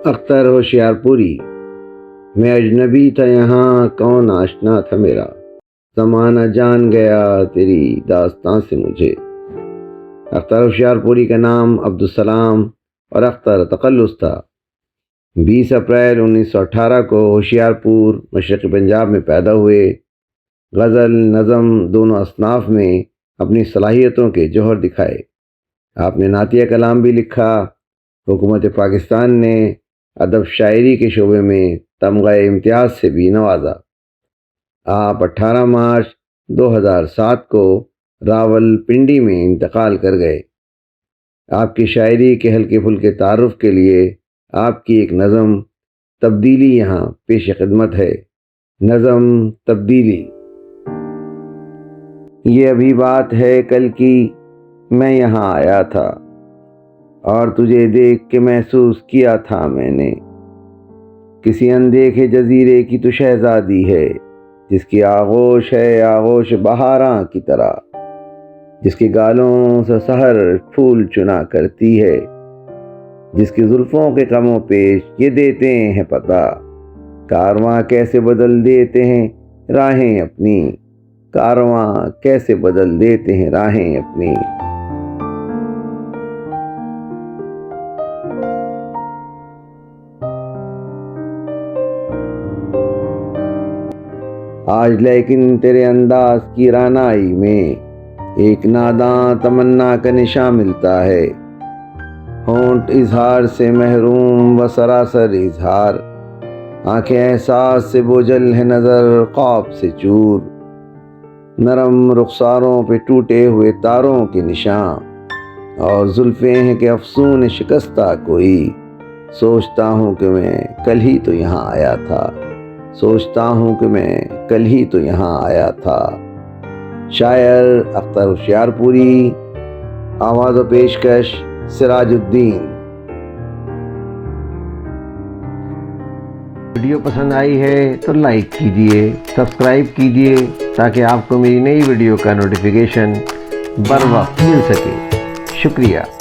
اختر ہوشیارپوری۔ میں اجنبی تھا یہاں، کون آشنا تھا میرا، زمانہ جان گیا تیری داستان سے مجھے۔ اختر ہوشیارپوری کا نام عبدالسلام اور اختر تخلص تھا۔ 20 اپریل 1918 کو ہوشیارپور مشرقی پنجاب میں پیدا ہوئے۔ غزل نظم دونوں اصناف میں اپنی صلاحیتوں کے جوہر دکھائے۔ آپ نے نعتیہ کلام بھی لکھا۔ حکومت پاکستان نے ادب شاعری کے شعبے میں تمغہ امتیاز سے بھی نوازا۔ آپ 18 مارچ 2007 کو راول پنڈی میں انتقال کر گئے۔ آپ کی شاعری کے ہلکے پھلکے تعارف کے لیے آپ کی ایک نظم تبدیلی یہاں پیش خدمت ہے۔ نظم تبدیلی۔ یہ ابھی بات ہے کل کی، میں یہاں آیا تھا اور تجھے دیکھ کے محسوس کیا تھا میں نے، کسی اندیکھے جزیرے کی تو شہزادی ہے، جس کی آغوش ہے آغوش بہاراں کی طرح، جس کے گالوں سے سحر پھول چنا کرتی ہے، جس کی زلفوں کے کم و پیش یہ دیتے ہیں پتہ، کارواں کیسے بدل دیتے ہیں راہیں اپنی، کارواں کیسے بدل دیتے ہیں راہیں اپنی۔ آج لیکن تیرے انداز کی رانائی میں ایک ناداں تمنا کا نشاں ملتا ہے، ہونٹ اظہار سے محروم و سراسر اظہار، آنکھیں احساس سے بوجھل ہے نظر خواب سے چور، نرم رخساروں پہ ٹوٹے ہوئے تاروں کے نشان، اور زلفیں ہیں کہ افسون شکستہ کوئی، سوچتا ہوں کہ میں کل ہی تو یہاں آیا تھا، سوچتا ہوں کہ میں کل ہی تو یہاں آیا تھا۔ شاعر اختر ہوشیارپوری۔ آواز و پیشکش سراج الدین۔ ویڈیو پسند آئی ہے تو لائک کیجئے، سبسکرائب کیجئے تاکہ آپ کو میری نئی ویڈیو کا نوٹیفیکیشن بر وقت مل سکے۔ شکریہ۔